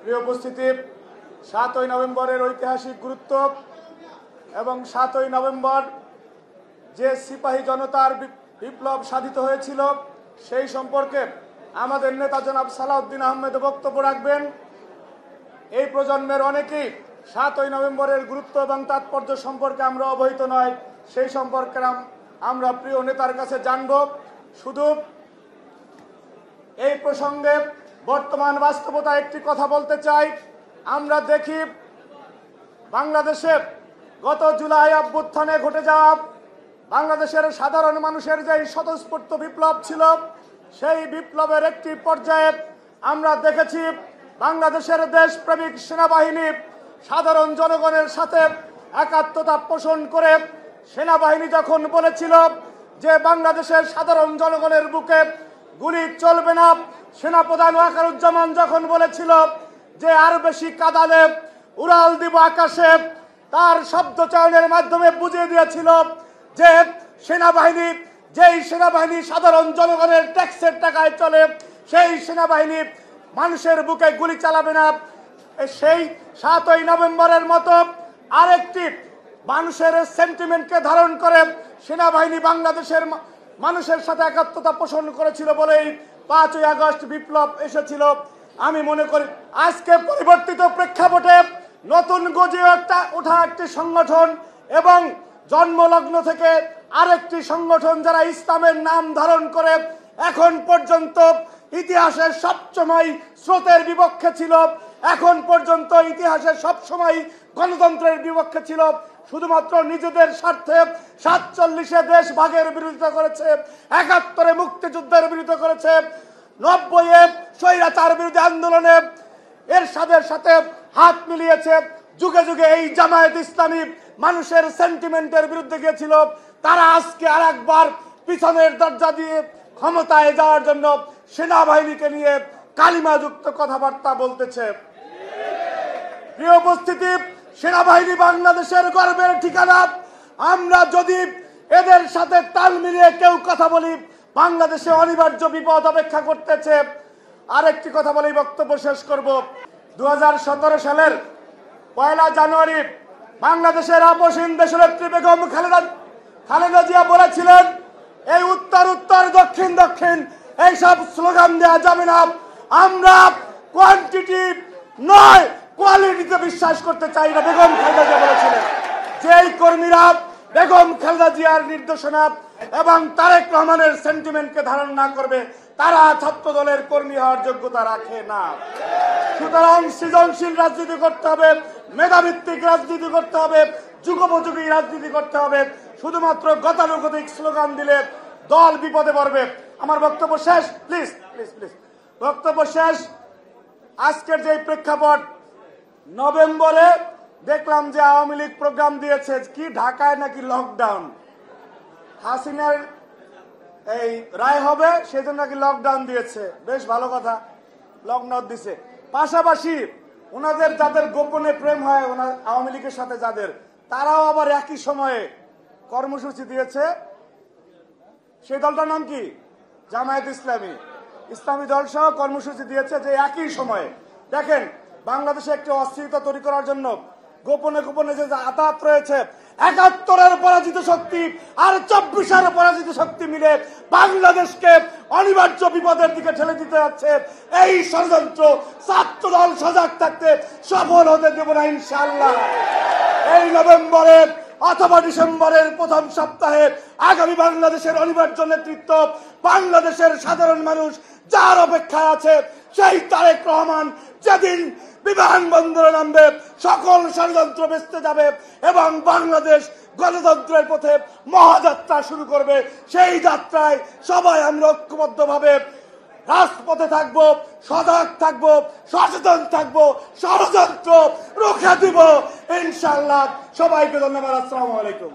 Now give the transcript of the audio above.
প্রিয় উপস্থিতি, ৭ই নভেম্বরের ঐতিহাসিক গুরুত্ব এবং ৭ই নভেম্বর যে সিপাহী জনতার বিপ্লব সাধিত হয়েছিল সেই সম্পর্কে আমাদের নেতা জনাব সালাউদ্দিন আহমেদ বক্তব্য রাখবেন। এই প্রজন্মের অনেকেই ৭ই নভেম্বরের গুরুত্ব এবং তাৎপর্য সম্পর্কে আমরা অবহিত নয়, সেই সম্পর্কে আমরা প্রিয় নেতার কাছে জানব। শুধু এই প্রসঙ্গে বর্তমান বাস্তবতা একটি কথা বলতে চাই। আমরা দেখি বাংলাদেশে গত জুলাই অভ্যুত্থানে ঘটে যাওয়া বাংলাদেশের সাধারণ মানুষের যে স্বতঃস্ফূর্ত বিপ্লব ছিল, সেই বিপ্লবের একটি পর্যায়ে আমরা দেখেছি বাংলাদেশের দেশপ্রেমিক সেনাবাহিনী সাধারণ জনগণের সাথে একাত্মতা পোষণ করে সেনাবাহিনী যখন বলেছিল যে বাংলাদেশের সাধারণ জনগণের বুকে গুলি চলবে না, সেনাপ্রধান ওয়াকারুজ্জামান যখন বলেছিল যে আর বেশি কাঁদালে উড়াল দিব আকাশে, তার শব্দ চয়নের মাধ্যমে বুঝিয়ে দিয়েছিল যে যেই সেনাবাহিনী সাধারণ জনগণের ট্যাক্সের টাকায় চলে, সেই সেনাবাহিনী মানুষের বুকে গুলি চালাবে না। সেই ৭ই নভেম্বরের মতো আরেকটি মানুষের সেন্টিমেন্টকে ধারণ করে সেনাবাহিনী বাংলাদেশের মানুষের সাথে একাত্মতা পোষণ করেছিল বলেই ৫ই আগস্ট বিপ্লব এসেছিল। আমি মনে করি আজকে পরিবর্তিত প্রেক্ষাপটে নতুন গজে ওঠা একটি সংগঠন এবং জন্মলগ্ন থেকে আরেকটি সংগঠন যারা ইসলামের নাম ধারণ করে এখন পর্যন্ত ইতিহাসের সবসময় স্রোতের বিপক্ষে ছিল, এখন পর্যন্ত ইতিহাসের সবসময় গণতন্ত্রের বিপক্ষে ছিল, শুধুমাত্র নিজেদের স্বার্থে ৪৭-এ দেশ ভাগের বিরোধিতা করেছে, ৭১-এ মুক্তিযুদ্ধের বিরোধিতা করেছে, ৯০-এ স্বৈরাচার বিরোধী আন্দোলনে এরশাদের সাথে হাত মিলিয়েছে, যুগে যুগে এই জামায়াত ইসলামী মানুষের সেন্টিমেন্টের বিরুদ্ধে গিয়েছিল। তারা আজকে আরেকবার পিছনের দরজা দিয়ে ক্ষমতায় যাওয়ার জন্য সেনাবাহিনীকে নিয়ে কালিমাযুক্ত কথাবার্তা বলতেছে। প্রিয় উপস্থিতি, সেনাবাহিনী বাংলাদেশের গর্বের ঠিকানা। আমরা যদি এদের সাথে তাল মিলিয়ে কেউ কথা বলি, বাংলাদেশে অনিবার্য বিপদ অপেক্ষা করতেছে। আরেকটি কথা বলেই বক্তব্য শেষ করব। ২০১৭ সালের ১ জানুয়ারি বাংলাদেশের আপসহীন দেশনেত্রী বেগম খালেদা জিয়া বলেছিলেন, এই উত্তর উত্তর দক্ষিণ দক্ষিণ এইসব স্লোগান দেওয়া যাবে না। আমরা কোয়ান্টিটি নয় কোয়ালিটিতে বিশ্বাস করতে চাই না, বেগম খালেদা জিয়া বলেছিলেন। যেই কর্মীরা বেগম খালেদা জিয়ার নির্দেশনা এবং তারেক রহমানের সেন্টিমেন্টকে ধারণ না করবে, তারা ছাত্র দলের কর্মী হওয়ার যোগ্যতা রাখে না। সুতরাং সৃজনশীল রাজনীতি করতে হবে, মেধাভিত্তিক রাজনীতি করতে হবে, যুগোপযোগী রাজনীতি করতে হবে। শুধুমাত্র গতানুগতিক স্লোগান দিলে দল বিপদে পড়বে। আমার বক্তব্য শেষ, প্লিজ প্লিজ প্লিজ বক্তব্য শেষ। আজকের যে প্রেক্ষাপট, নভেম্বরে দেখলাম যে আওয়ামী লীগ প্রোগ্রাম দিয়েছে কি ঢাকায় নাকি লকডাউন, হাসিনার এই রায় হবে সেজন্য নাকি লকডাউন দিয়েছে। বেশ ভালো কথা, লকডাউন দিছে। পাশাপাশি ওনাদের যাদের গোপনে প্রেম হয় আওয়ামী লীগের সাথে যাদের, তারাও আবার একই সময়ে কর্মসূচি দিয়েছে। সেই দলটার নাম কি? জামায়াত ইসলামী। ইসলামী দল সহ কর্মসূচি দিয়েছে যে একই সময়ে। দেখেন, বাংলাদেশে একটি অস্থিরতা তৈরি করার জন্য গোপনে গোপনে যে আতাত রয়েছে, ৭১-এর পরাজিত শক্তি আর ২৪-এর পরাজিত শক্তি মিলে বাংলাদেশকে অনিবার্য বিপদের দিকে ঠেলে দিতে যাচ্ছে। এই ষড়যন্ত্র ছাত্র দল সজাগ থাকতে সফল হতে দেব না ইনশাআল্লাহ। এই নভেম্বরের অথবা ডিসেম্বরের প্রথম সপ্তাহে আগামী বাংলাদেশের অনিবার্য নেতৃত্ব, বাংলাদেশের সাধারণ মানুষ যার অপেক্ষায় আছে, সেই তারেক রহমান যেদিন বিমানবন্দরে নামবে সকল ষড়যন্ত্র ভেস্তে যাবে এবং বাংলাদেশ গণতন্ত্রের পথে মহাযাত্রা শুরু করবে। সেই যাত্রায় সবাই আমরা ঐক্যবদ্ধভাবে রাজপথে থাকবো, সজাগ থাকবো, সচেতন থাকবো, ষড়যন্ত্র রুখে দিব ইনশাআল্লাহ। সবাইকে ধন্যবাদ। আসসালামু আলাইকুম।